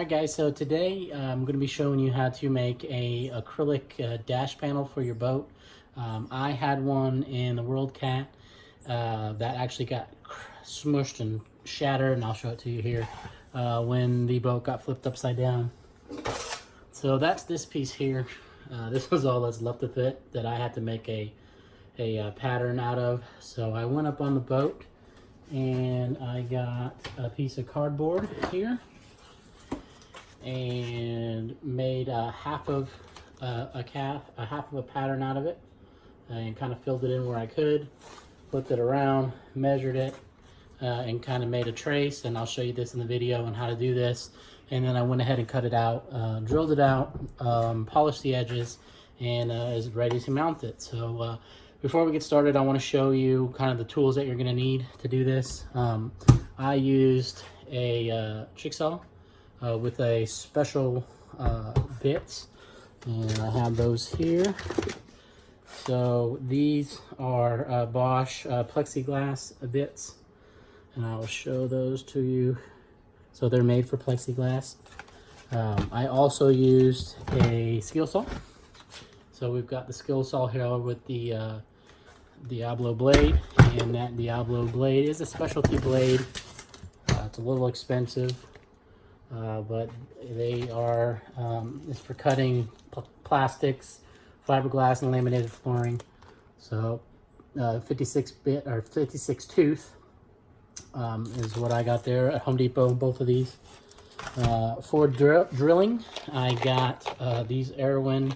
Alright guys, so today I'm going to be showing you how to make a acrylic dash panel for your boat. I had one in the World Cat that actually got smushed and shattered, and I'll show it to you here when the boat got flipped upside down. So that's this piece here. This was all that's left of it that I had to make a pattern out of. So I went up on the boat and I got a piece of cardboard here and made half of a pattern out of it, and kind of filled it in where I could, flipped it around, measured it, and kind of made a trace. And I'll show you this in the video on how to do this. And then I went ahead and cut it out, drilled it out, polished the edges, and is ready to mount it. So before we get started, I want to show you kind of the tools that you're going to need to do this. I used a jigsaw with a special bits, and I have those here. So these are Bosch Plexiglass bits, and I will show those to you. So they're made for plexiglass. I also used a skill saw. So we've got the skill saw here with the Diablo blade, and that Diablo blade is a specialty blade. It's a little expensive, but they are it's for cutting plastics, fiberglass, and laminated flooring. So 56 bit or 56 tooth is what I got there at Home Depot, both of these. For drilling, I got these Airwin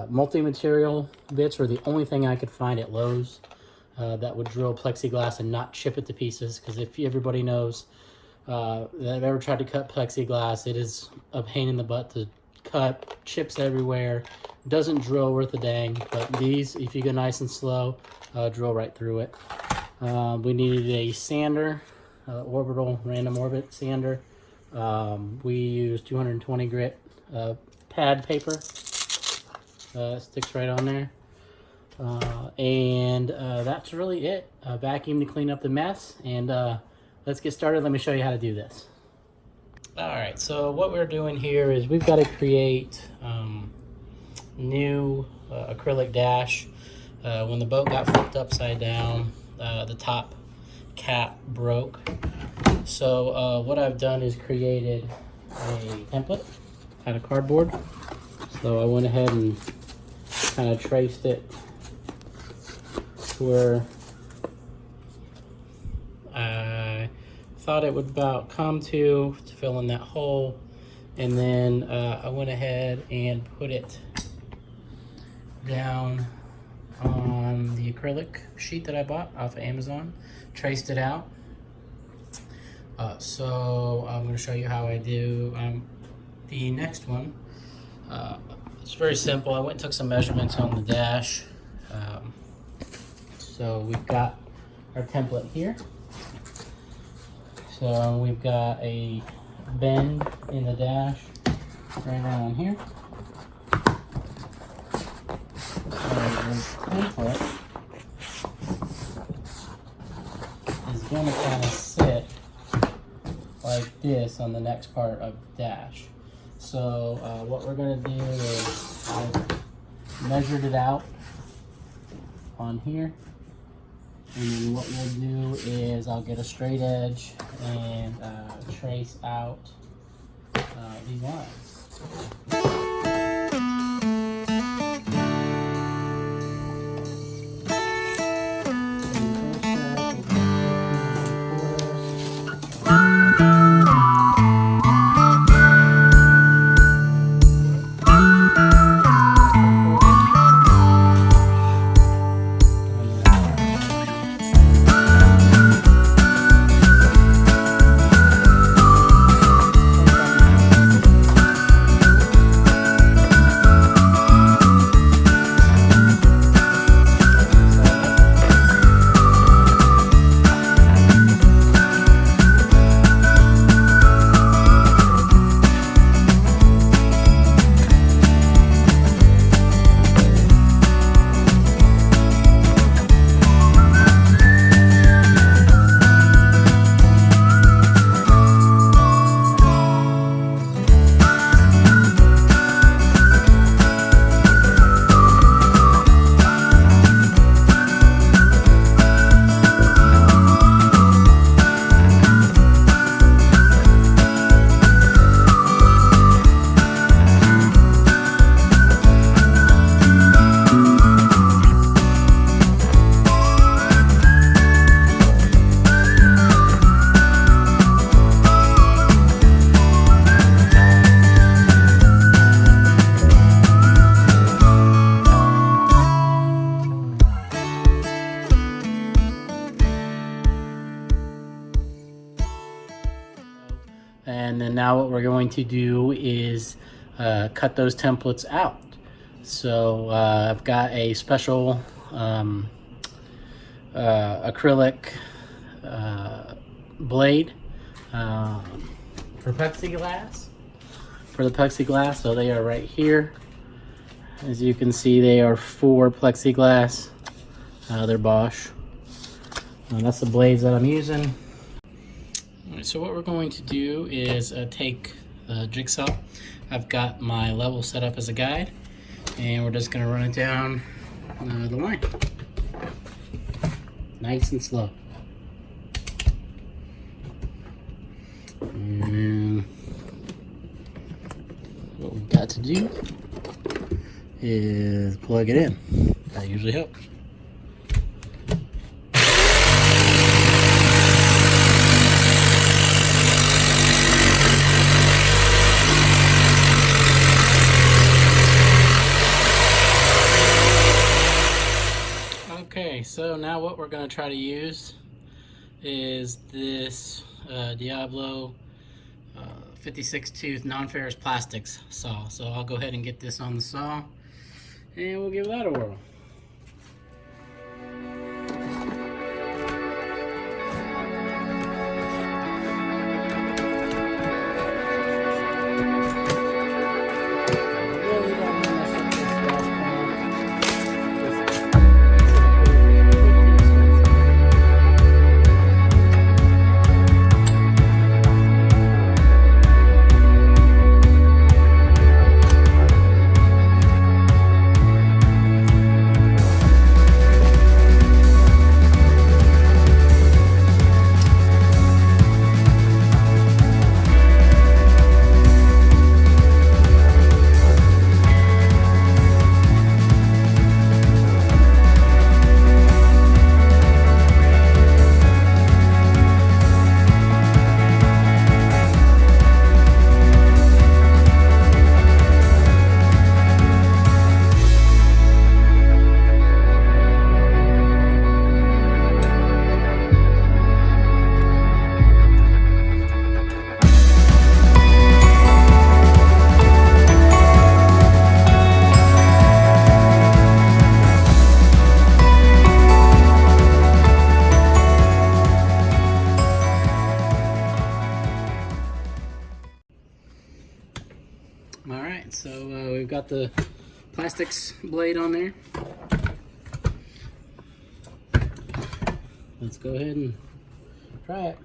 multi-material bits were the only thing I could find at Lowe's that would drill plexiglass and not chip it to pieces, because if everybody knows that I've ever tried to cut plexiglass, it is a pain in the butt to cut, chips everywhere, doesn't drill worth a dang. But these, if you go nice and slow, drill right through it. We needed a sander, orbital random orbit sander. We used 220 grit pad paper. Sticks right on there. And that's really it. Vacuum to clean up the mess, and let's get started. Let me show you how to do this. Alright, so what we're doing here is we've got to create new acrylic dash. When the boat got flipped upside down, the top cap broke. So what I've done is created a template out of cardboard. So I went ahead and kind of traced it to where I thought it would about come to fill in that hole. And then I went ahead and put it down on the acrylic sheet that I bought off of Amazon, traced it out. So I'm going to show you how I do the next one. It's very simple. I went and took some measurements on the dash. So we've got our template here. So we've got a bend in the dash right around here. So the template is going to kind of sit like this on the next part of the dash. So what we're going to do is I've measured it out on here, and then what we'll do is I'll get a straight edge and trace out these lines. now what we're going to do is cut those templates out. So I've got a special acrylic blade for plexiglass. For the plexiglass, so they are right here. As you can see, they are 4 plexiglass. They're Bosch. That's the blades that I'm using. All right, so what we're going to do is take the jigsaw. I've got my level set up as a guide, and we're just going to run it down the line. Nice and slow. And what we've got to do is plug it in. That usually helps. Okay, so now what we're going to try to use is this Diablo 56 tooth non-ferrous plastics saw. So I'll go ahead and get this on the saw and we'll give that a whirl. Alright, so we've got the plastics blade on there. Let's go ahead and try it.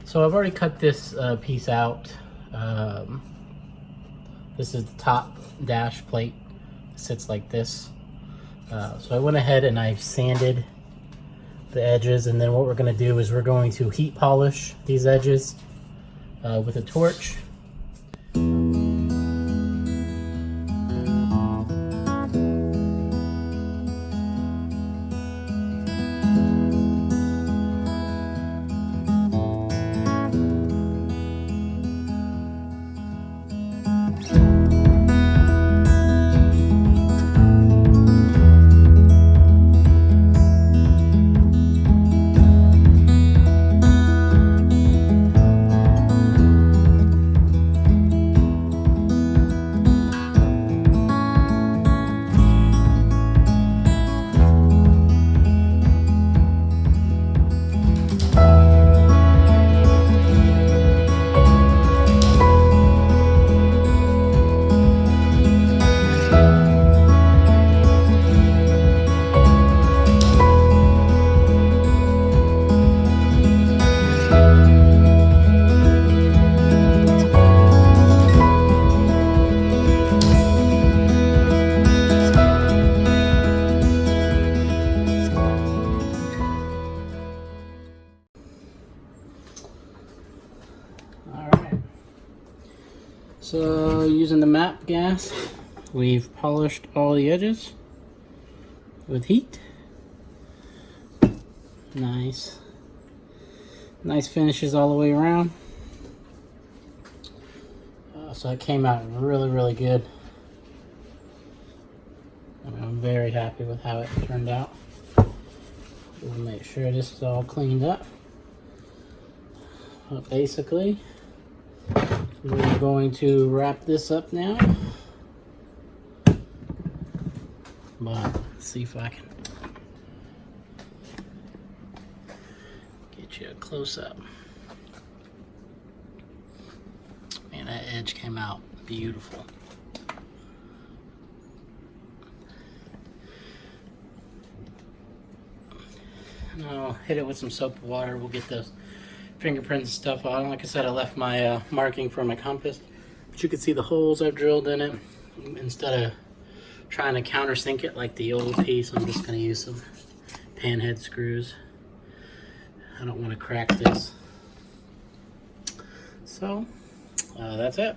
So I've already cut this piece out. This is the top dash plate. It sits like this. So I went ahead and I've sanded the edges, and then what we're going to do is we're going to heat polish these edges with a torch. So using the MAP gas, we've polished all the edges with heat. Nice finishes all the way around. So it came out really good. I'm very happy with how it turned out. We'll make sure this is all cleaned up. But basically, we're going to wrap this up now. But let's see if I can get you a close up. Man, that edge came out beautiful. And I'll hit it with some soap and water. We'll get those fingerprints and stuff on. Like I said, I left my marking for my compass, but you can see the holes I've drilled in it. Instead of trying to countersink it like the old piece, I'm just going to use some panhead screws. I don't want to crack this. So that's it.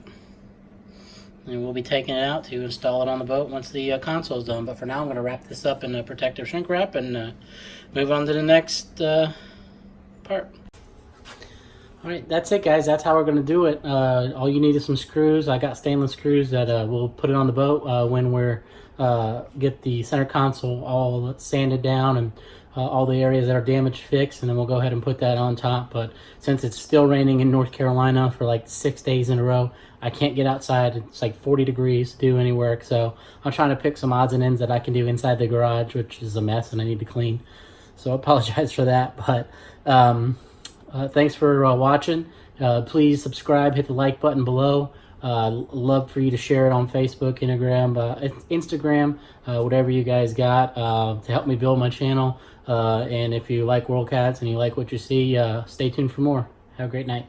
And we'll be taking it out to install it on the boat once the console is done. But for now, I'm going to wrap this up in a protective shrink wrap and move on to the next part. Alright, that's it, guys. That's how we're going to do it. All you need is some screws. I got stainless screws that we'll put it on the boat when we're get the center console all sanded down and all the areas that are damaged fixed, and then we'll go ahead and put that on top. But since it's still raining in North Carolina for like 6 days in a row, I can't get outside. It's like 40 degrees to do any work, so I'm trying to pick some odds and ends that I can do inside the garage, which is a mess and I need to clean. So I apologize for that, but thanks for watching. Please subscribe, hit the like button below. Love for you to share it on Facebook, Instagram, whatever you guys got to help me build my channel. And if you like WorldCats and you like what you see, stay tuned for more. Have a great night.